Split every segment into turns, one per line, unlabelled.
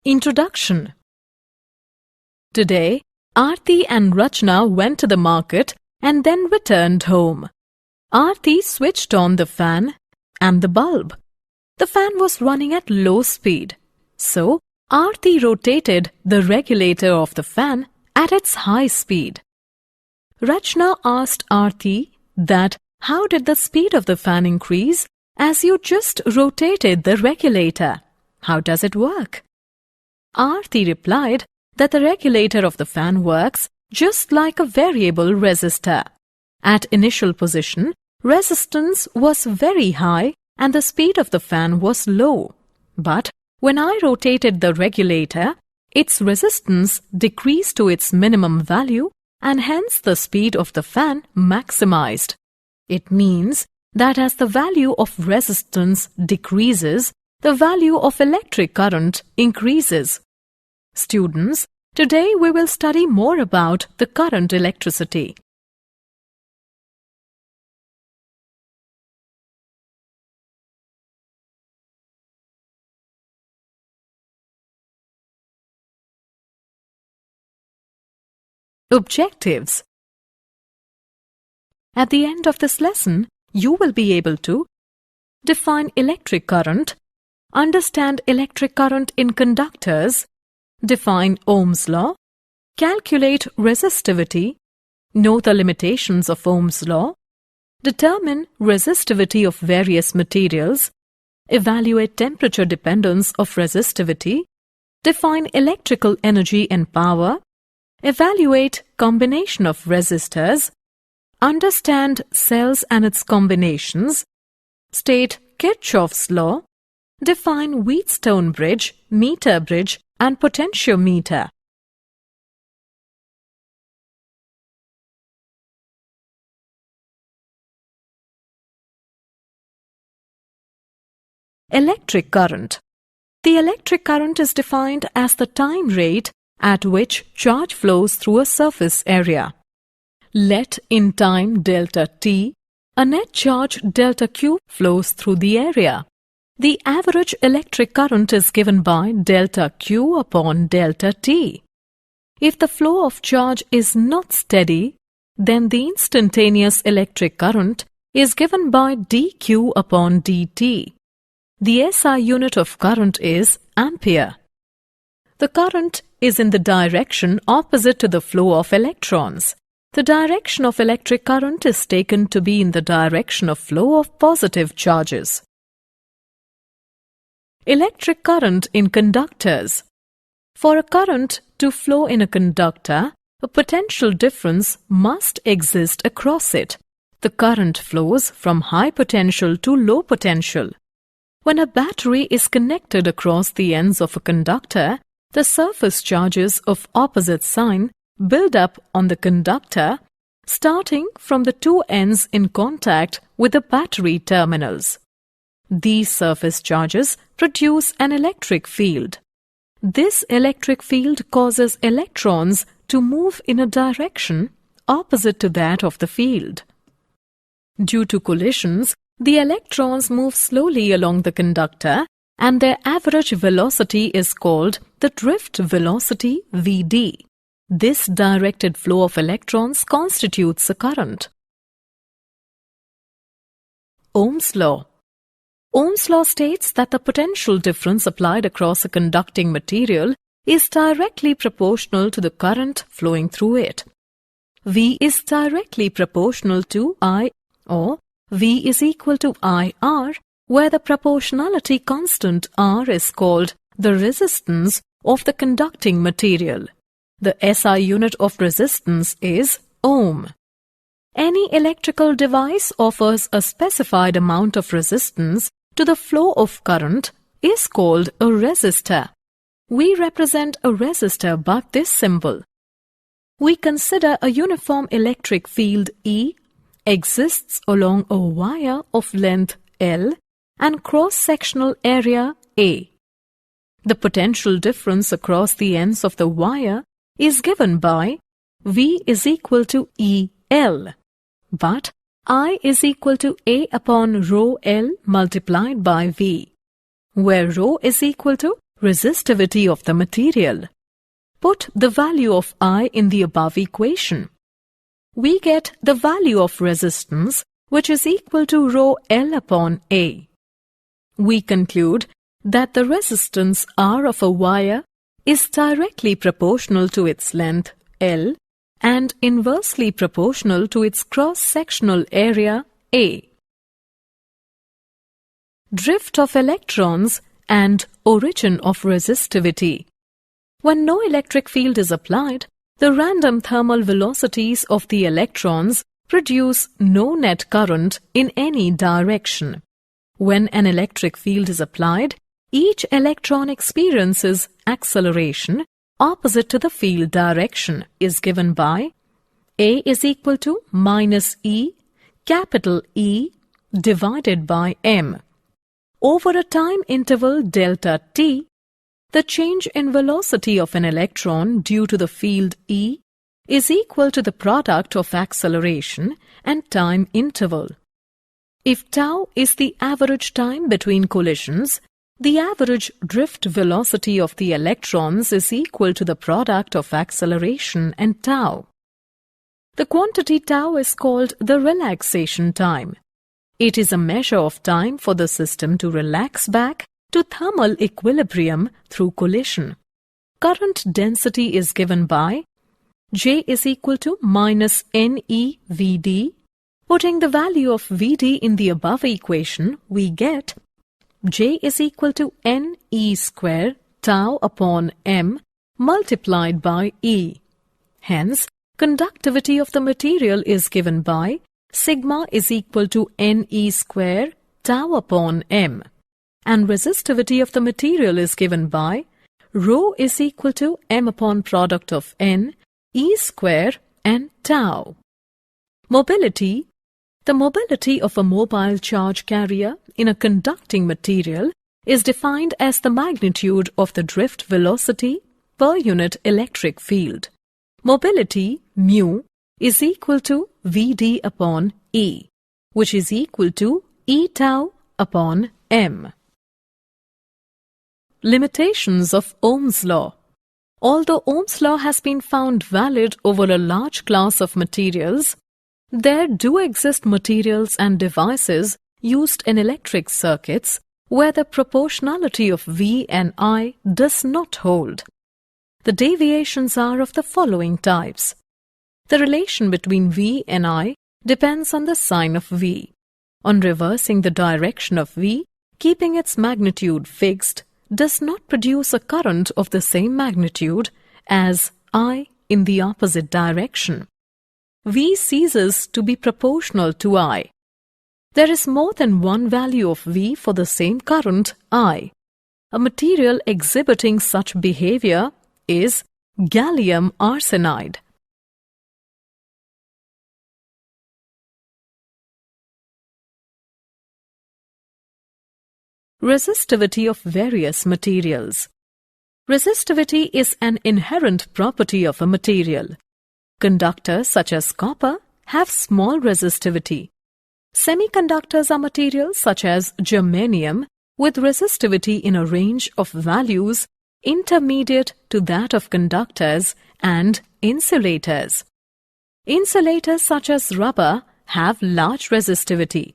Introduction. Today, Aarti and Rachna went to the market and then returned home. Aarti switched on the fan and the bulb. The fan was running at low speed, so Aarti rotated the regulator of the fan at its high speed. Rachna asked Aarti that how did the speed of the fan increase as you just rotated the regulator? How does it work? Aarti replied that the regulator of the fan works just like a variable resistor. At initial position, resistance was very high and the speed of the fan was low. But when I rotated the regulator, its resistance decreased to its minimum value and hence the speed of the fan maximized. It means that as the value of resistance decreases, the value of electric current increases. Students, today we will study more about the current electricity. Objectives. At the end of this lesson, you will be able to define electric current, understand electric current in conductors, define Ohm's law, calculate resistivity, know the limitations of Ohm's law, determine resistivity of various materials, evaluate temperature dependence of resistivity, define electrical energy and power, evaluate combination of resistors, understand cells and its combinations, state Kirchhoff's law, define Wheatstone bridge, meter bridge and potentiometer. Electric current. The electric current is defined as the time rate at which charge flows through a surface area. Let in time delta t, a net charge delta q flows through the area. The average electric current is given by delta q upon delta t. If the flow of charge is not steady, then the instantaneous electric current is given by dq upon dt. The SI unit of current is ampere. The current is in the direction opposite to the flow of electrons. The direction of electric current is taken to be in the direction of flow of positive charges. Electric current in conductors. For a current to flow in a conductor, a potential difference must exist across it. The current flows from high potential to low potential. When a battery is connected across the ends of a conductor, the surface charges of opposite sign build up on the conductor, starting from the two ends in contact with the battery terminals. These surface charges produce an electric field. This electric field causes electrons to move in a direction opposite to that of the field. Due to collisions, the electrons move slowly along the conductor and their average velocity is called the drift velocity Vd. This directed flow of electrons constitutes a current. Ohm's law. Ohm's law states that the potential difference applied across a conducting material is directly proportional to the current flowing through it. V is directly proportional to I, or V is equal to IR, where the proportionality constant R is called the resistance of the conducting material. The SI unit of resistance is ohm. Any electrical device offers a specified amount of resistance to the flow of current is called a resistor. We represent a resistor by this symbol. We consider a uniform electric field E exists along a wire of length L and cross-sectional area A. The potential difference across the ends of the wire is given by V is equal to EL, but I is equal to A upon rho L multiplied by V, where rho is equal to resistivity of the material. Put the value of I in the above equation. We get the value of resistance, which is equal to rho L upon A. We conclude that the resistance R of a wire is directly proportional to its length L and inversely proportional to its cross-sectional area A. Drift of electrons and origin of resistivity. When no electric field is applied, the random thermal velocities of the electrons produce no net current in any direction. When an electric field is applied, each electron experiences acceleration opposite to the field direction is given by A is equal to minus E, capital E, divided by M. Over a time interval delta t, the change in velocity of an electron due to the field E is equal to the product of acceleration and time interval. If tau is the average time between collisions, the average drift velocity of the electrons is equal to the product of acceleration and tau. The quantity tau is called the relaxation time. It is a measure of time for the system to relax back to thermal equilibrium through collision. Current density is given by J is equal to minus NE Vd. Putting the value of Vd in the above equation, we get J is equal to NE square tau upon M multiplied by E. Hence, conductivity of the material is given by sigma is equal to NE square tau upon M. And resistivity of the material is given by rho is equal to M upon product of N, E square and tau. Mobility. The mobility of a mobile charge carrier in a conducting material is defined as the magnitude of the drift velocity per unit electric field. Mobility, mu, is equal to Vd upon E, which is equal to E tau upon M. Limitations of Ohm's law. Although Ohm's law has been found valid over a large class of materials, there do exist materials and devices used in electric circuits where the proportionality of V and I does not hold. The deviations are of the following types. The relation between V and I depends on the sign of V. On reversing the direction of V, keeping its magnitude fixed does not produce a current of the same magnitude as I in the opposite direction. V ceases to be proportional to I. There is more than one value of V for the same current I. A material exhibiting such behavior is gallium arsenide. Resistivity of various materials. Resistivity is an inherent property of a material. Conductors such as copper have small resistivity. Semiconductors are materials such as germanium with resistivity in a range of values intermediate to that of conductors and insulators. Insulators such as rubber have large resistivity.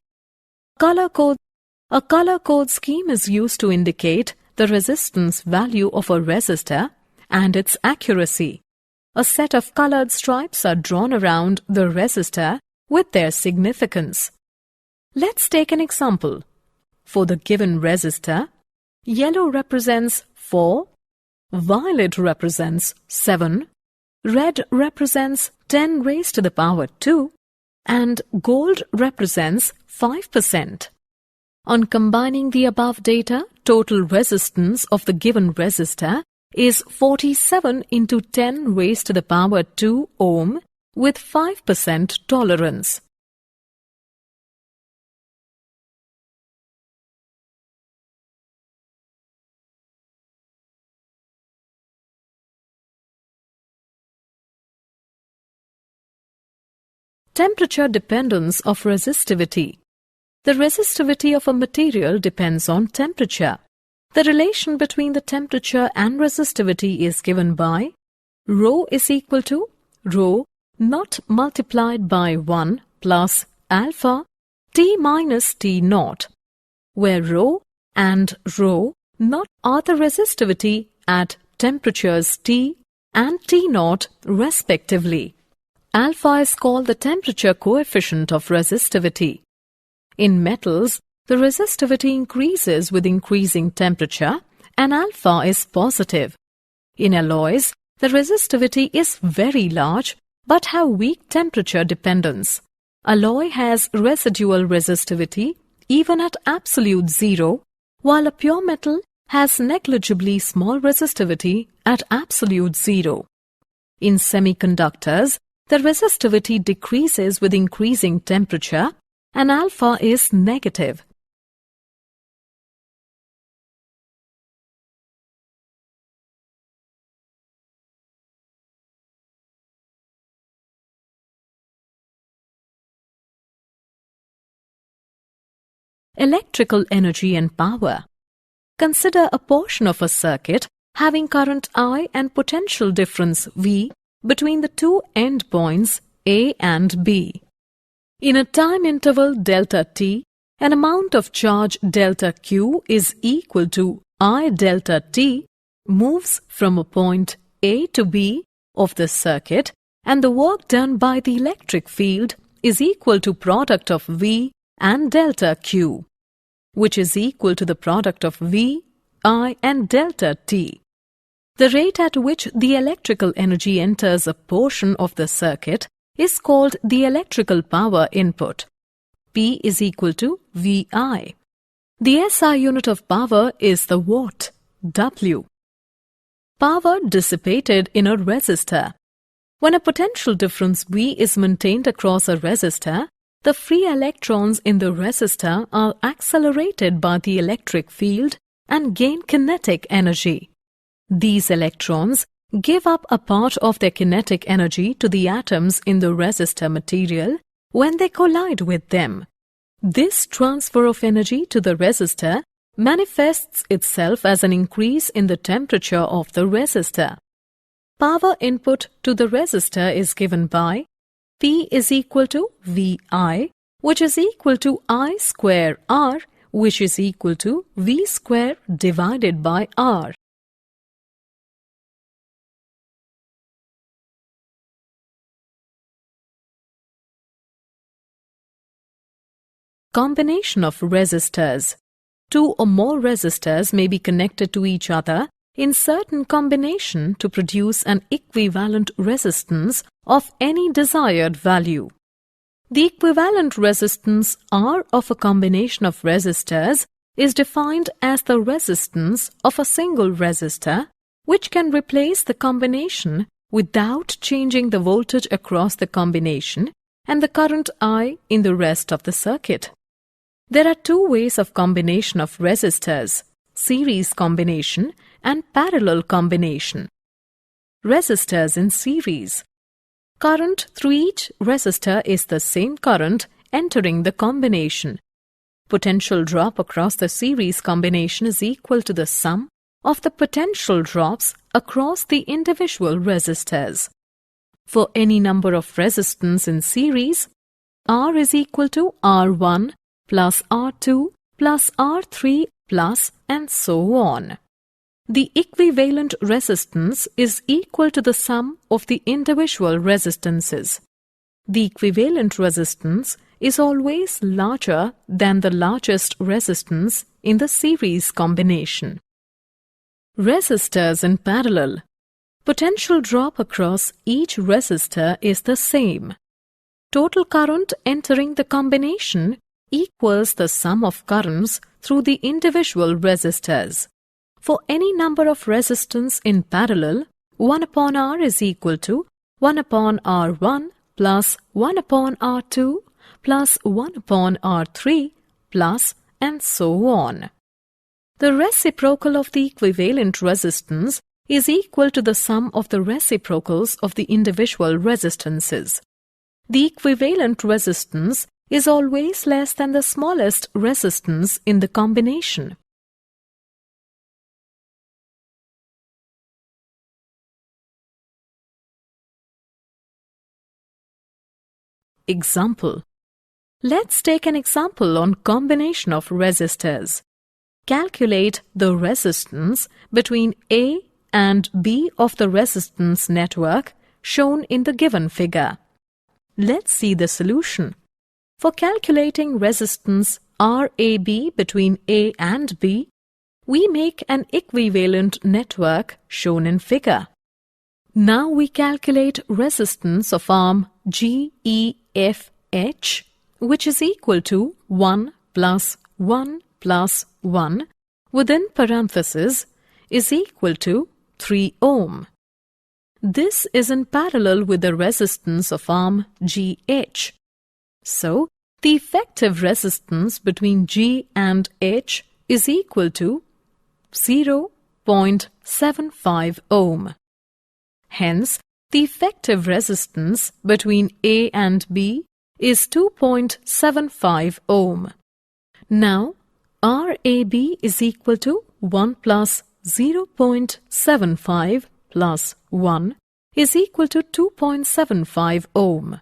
A color code scheme is used to indicate the resistance value of a resistor and its accuracy. A set of colored stripes are drawn around the resistor with their significance. Let's take an example. For the given resistor, yellow represents 4, violet represents 7, red represents 10 raised to the power 2, and gold represents 5%. On combining the above data, total resistance of the given resistor is 47 into 10 raised to the power 2 ohm with 5% tolerance. Temperature dependence of resistivity. The resistivity of a material depends on temperature. The relation between the temperature and resistivity is given by rho is equal to rho naught multiplied by 1 plus alpha T minus T naught, where rho and rho naught are the resistivity at temperatures T and T naught respectively. Alpha is called the temperature coefficient of resistivity. In metals, the resistivity increases with increasing temperature and alpha is positive. In alloys, the resistivity is very large but have weak temperature dependence. Alloy has residual resistivity even at absolute zero, while a pure metal has negligibly small resistivity at absolute zero. In semiconductors, the resistivity decreases with increasing temperature and alpha is negative. Electrical energy and power. Consider a portion of a circuit having current I and potential difference V between the two endpoints A and B. In a time interval delta t, an amount of charge delta q is equal to I delta t moves from a point A to B of the circuit, and the work done by the electric field is equal to product of V and delta q, which is equal to the product of V, I and delta t. The rate at which the electrical energy enters a portion of the circuit is called the electrical power input. P is equal to VI. The SI unit of power is the watt, W. Power dissipated in a resistor. When a potential difference V is maintained across a resistor, the free electrons in the resistor are accelerated by the electric field and gain kinetic energy. These electrons give up a part of their kinetic energy to the atoms in the resistor material when they collide with them. This transfer of energy to the resistor manifests itself as an increase in the temperature of the resistor. Power input to the resistor is given by P is equal to VI, which is equal to I square R, which is equal to V square divided by R. Combination of resistors. Two or more resistors may be connected to each other in certain combination to produce an equivalent resistance of any desired value. The equivalent resistance R of a combination of resistors is defined as the resistance of a single resistor, which can replace the combination without changing the voltage across the combination and the current I in the rest of the circuit. There are two ways of combination of resistors: series combination and parallel combination. Resistors in series. Current through each resistor is the same current entering the combination. Potential drop across the series combination is equal to the sum of the potential drops across the individual resistors. For any number of resistance in series, R is equal to R1 plus R2 plus R3 plus and so on. The equivalent resistance is equal to the sum of the individual resistances. The equivalent resistance is always larger than the largest resistance in the series combination. Resistors in parallel. Potential drop across each resistor is the same. Total current entering the combination equals the sum of currents through the individual resistors. For any number of resistance in parallel, 1 upon R is equal to 1 upon R1 plus 1 upon R2 plus 1 upon R3 plus and so on. The reciprocal of the equivalent resistance is equal to the sum of the reciprocals of the individual resistances. The equivalent resistance is always less than the smallest resistance in the combination. Example. Let's take an example on combination of resistors. Calculate the resistance between A and B of the resistance network shown in the given figure. Let's see the solution. For calculating resistance RAB between A and B, we make an equivalent network shown in figure. Now we calculate resistance of arm GEFH, which is equal to 1 plus 1 plus 1 within parentheses is equal to 3 ohm. This is in parallel with the resistance of arm GH. So, the effective resistance between G and H is equal to 0.75 ohm. Hence, the effective resistance between A and B is 2.75 ohm. Now, RAB is equal to 1 plus 0.75 plus 1 is equal to 2.75 ohm.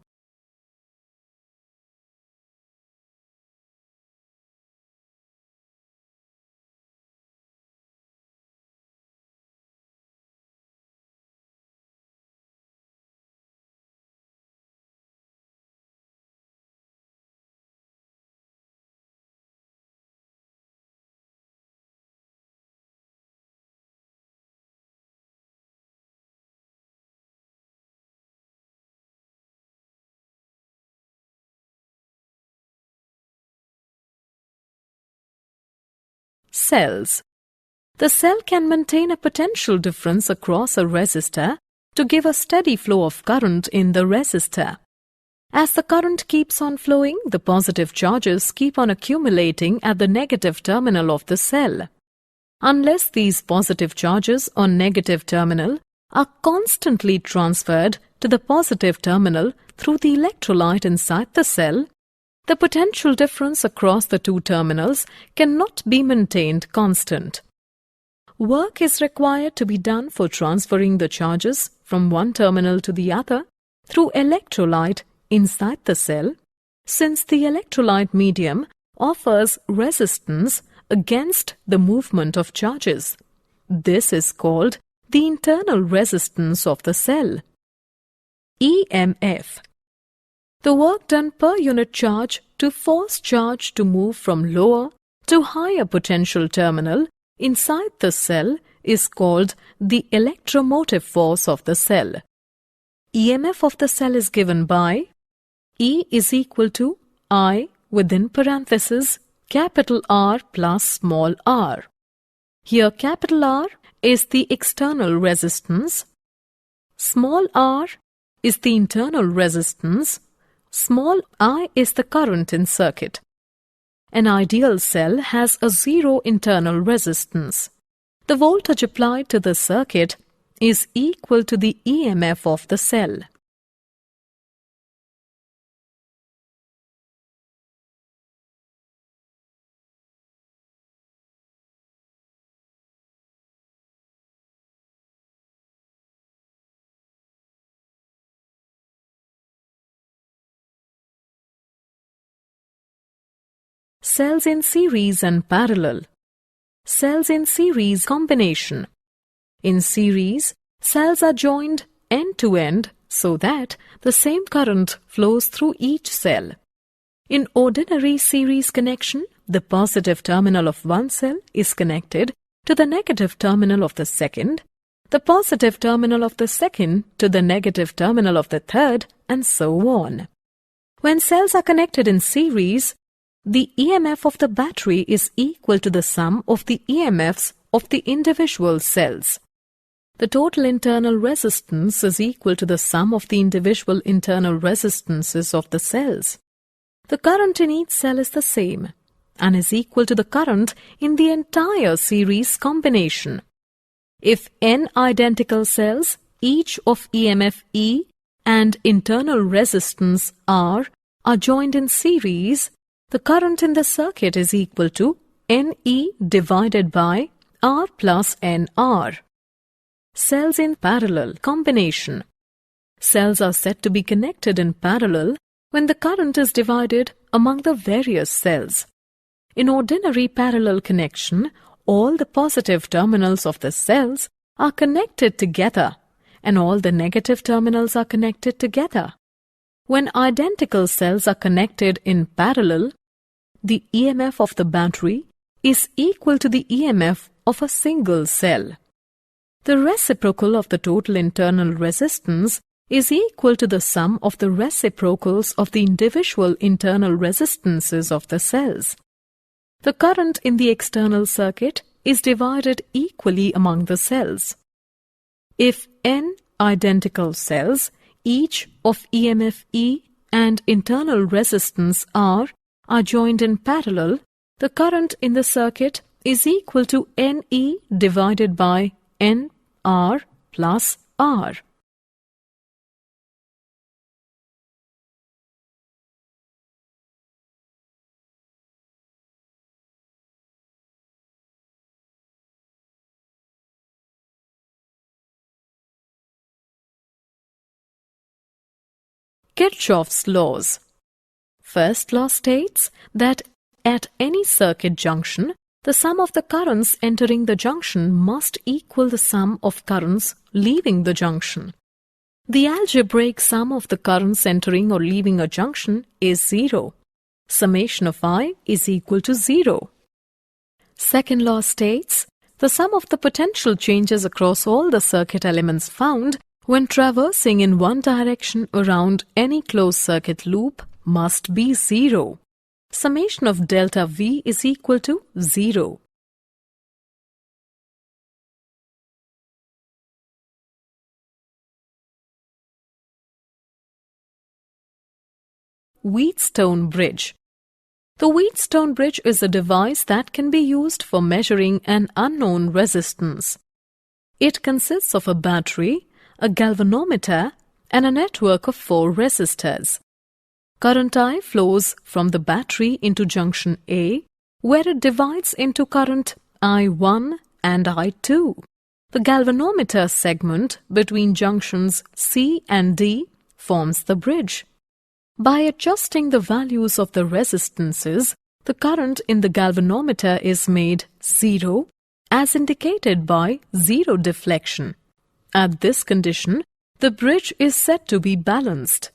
Cells. The cell can maintain a potential difference across a resistor to give a steady flow of current in the resistor. As the current keeps on flowing, the positive charges keep on accumulating at the negative terminal of the cell. Unless these positive charges on negative terminal are constantly transferred to the positive terminal through the electrolyte inside the cell, the potential difference across the two terminals cannot be maintained constant. Work is required to be done for transferring the charges from one terminal to the other through electrolyte inside the cell, since the electrolyte medium offers resistance against the movement of charges. This is called the internal resistance of the cell. EMF. The work done per unit charge to force charge to move from lower to higher potential terminal inside the cell is called the electromotive force of the cell. EMF of the cell is given by E is equal to I within parentheses capital R plus small r. Here capital R is the external resistance, small r is the internal resistance, small I is the current in circuit. An ideal cell has a zero internal resistance. The voltage applied to the circuit is equal to the EMF of the cell. Cells in series and parallel. Cells in series combination. In series, cells are joined end to end so that the same current flows through each cell. In ordinary series connection, the positive terminal of one cell is connected to the negative terminal of the second, the positive terminal of the second to the negative terminal of the third, and so on. When cells are connected in series, the EMF of the battery is equal to the sum of the EMFs of the individual cells. The total internal resistance is equal to the sum of the individual internal resistances of the cells. The current in each cell is the same and is equal to the current in the entire series combination. If n identical cells, each of EMF E and internal resistance R, are joined in series, the current in the circuit is equal to NE divided by R plus NR. Cells in parallel combination. Cells are said to be connected in parallel when the current is divided among the various cells. In ordinary parallel connection, all the positive terminals of the cells are connected together and all the negative terminals are connected together. When identical cells are connected in parallel, the EMF of the battery is equal to the EMF of a single cell. The reciprocal of the total internal resistance is equal to the sum of the reciprocals of the individual internal resistances of the cells. The current in the external circuit is divided equally among the cells. If n identical cells, each of EMF E and internal resistance R, are joined in parallel, the current in the circuit is equal to NE divided by NR plus R. Kirchhoff's laws. First law states that at any circuit junction, the sum of the currents entering the junction must equal the sum of currents leaving the junction. The algebraic sum of the currents entering or leaving a junction is 0. Summation of I is equal to 0. Second law states the sum of the potential changes across all the circuit elements found when traversing in one direction around any closed circuit loop must be 0. Summation of delta V is equal to 0. Wheatstone bridge. The Wheatstone bridge is a device that can be used for measuring an unknown resistance. It consists of a battery, a galvanometer, and a network of 4 resistors. Current I flows from the battery into junction A, where it divides into current I1 and I2. The galvanometer segment between junctions C and D forms the bridge. By adjusting the values of the resistances, the current in the galvanometer is made 0, as indicated by zero deflection. At this condition, the bridge is said to be balanced.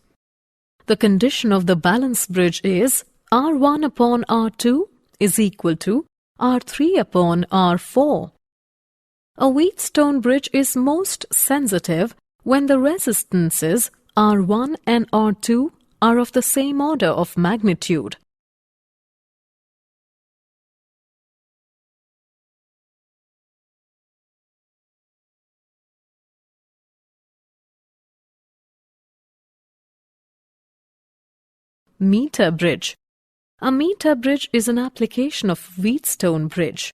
The condition of the balanced bridge is R1 upon R2 is equal to R3 upon R4. A Wheatstone bridge is most sensitive when the resistances R1 and R2 are of the same order of magnitude. Meter bridge. A meter bridge is an application of Wheatstone bridge.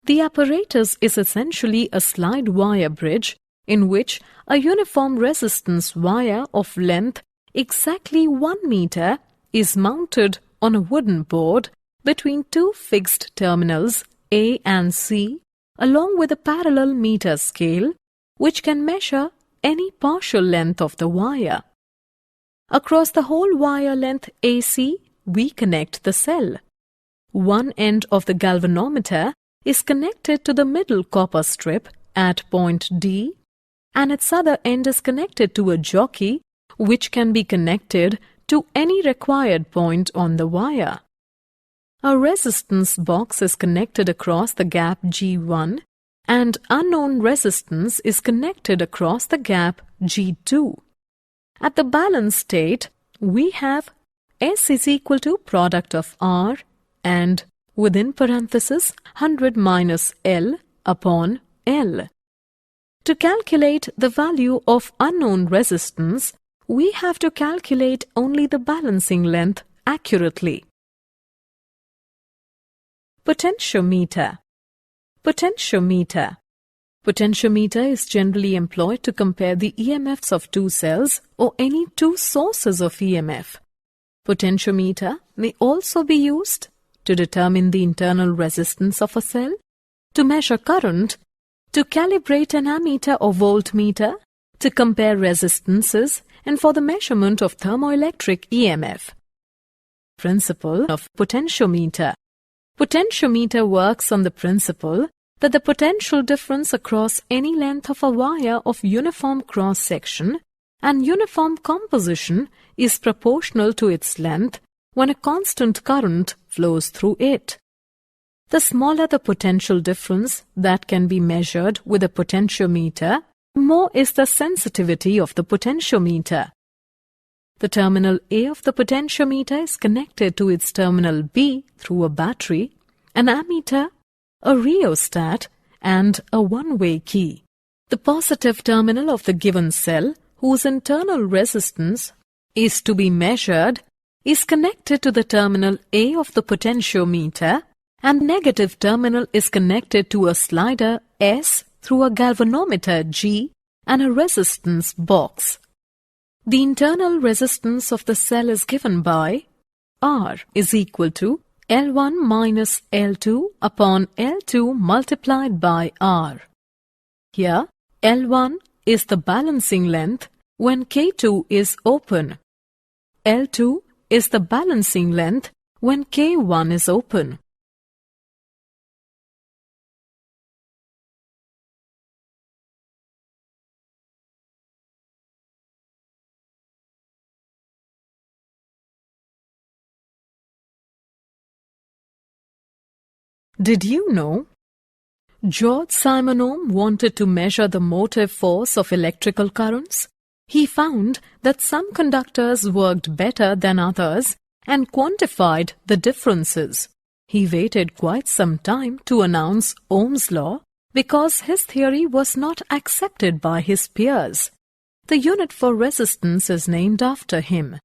The apparatus is essentially a slide wire bridge in which a uniform resistance wire of length exactly 1 meter is mounted on a wooden board between 2 fixed terminals A and C, along with a parallel meter scale which can measure any partial length of the wire. Across the whole wire length AC, we connect the cell. One end of the galvanometer is connected to the middle copper strip at point D, and its other end is connected to a jockey which can be connected to any required point on the wire. A resistance box is connected across the gap G1 and unknown resistance is connected across the gap G2. At the balanced state, we have S is equal to product of R and within parenthesis 100 minus L upon L. To calculate the value of unknown resistance, we have to calculate only the balancing length accurately. Potentiometer. Potentiometer. Potentiometer is generally employed to compare the EMFs of 2 cells or any 2 sources of EMF. Potentiometer may also be used to determine the internal resistance of a cell, to measure current, to calibrate an ammeter or voltmeter, to compare resistances and for the measurement of thermoelectric EMF. Principle of potentiometer. Potentiometer works on the principle that the potential difference across any length of a wire of uniform cross-section and uniform composition is proportional to its length when a constant current flows through it. The smaller the potential difference that can be measured with a potentiometer, the more is the sensitivity of the potentiometer. The terminal A of the potentiometer is connected to its terminal B through a battery, an ammeter, a rheostat, and a one-way key. The positive terminal of the given cell, whose internal resistance is to be measured, is connected to the terminal A of the potentiometer, and negative terminal is connected to a slider S through a galvanometer G and a resistance box. The internal resistance of the cell is given by R is equal to L1 minus L2 upon L2 multiplied by R. Here, L1 is the balancing length when K2 is open. L2 is the balancing length when K1 is open. Did you know? George Simonov wanted to measure the motive force of electrical currents. He found that some conductors worked better than others and quantified the differences. He waited quite some time to announce Ohm's law because his theory was not accepted by his peers. The unit for resistance is named after him.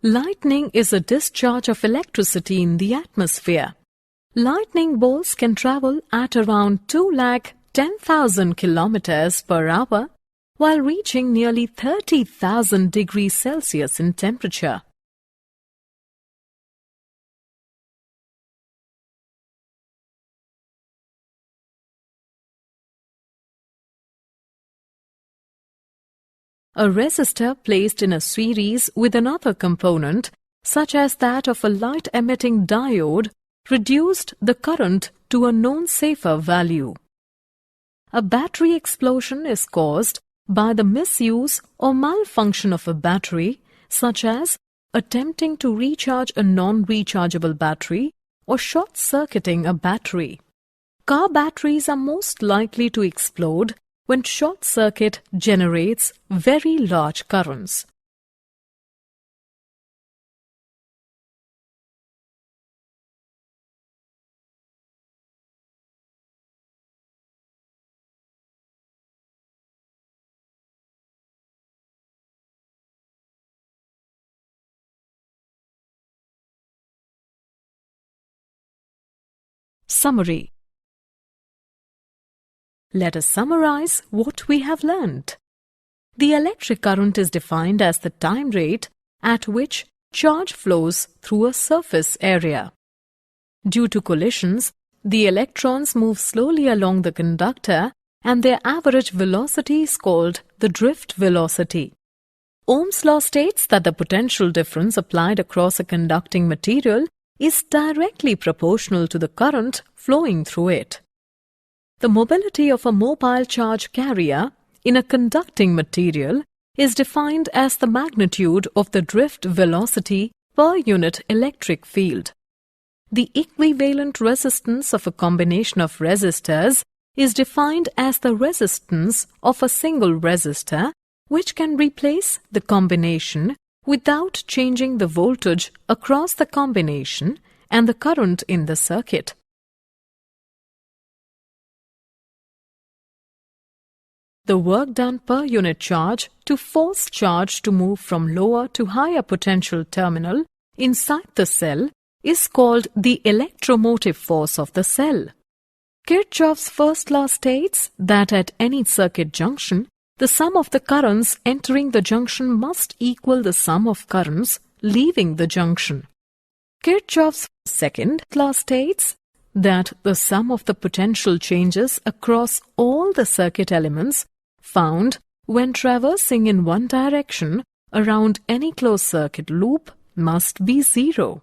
Lightning is a discharge of electricity in the atmosphere. Lightning bolts can travel at around 210,000 kilometers per hour while reaching nearly 30,000 degrees Celsius in temperature. A resistor placed in a series with another component, such as that of a light-emitting diode, reduced the current to a known safer value. A battery explosion is caused by the misuse or malfunction of a battery, such as attempting to recharge a non-rechargeable battery or short-circuiting a battery. Car batteries are most likely to explode when short circuit generates very large currents. Summary. Let us summarize what we have learned. The electric current is defined as the time rate at which charge flows through a surface area. Due to collisions, the electrons move slowly along the conductor and their average velocity is called the drift velocity. Ohm's law states that the potential difference applied across a conducting material is directly proportional to the current flowing through it. The mobility of a mobile charge carrier in a conducting material is defined as the magnitude of the drift velocity per unit electric field. The equivalent resistance of a combination of resistors is defined as the resistance of a single resistor, which can replace the combination without changing the voltage across the combination and the current in the circuit. The work done per unit charge to force charge to move from lower to higher potential terminal inside the cell is called the electromotive force of the cell. Kirchhoff's first law states that at any circuit junction, the sum of the currents entering the junction must equal the sum of currents leaving the junction. Kirchhoff's second law states that the sum of the potential changes across all the circuit elements found When traversing in one direction around any closed circuit loop must be 0.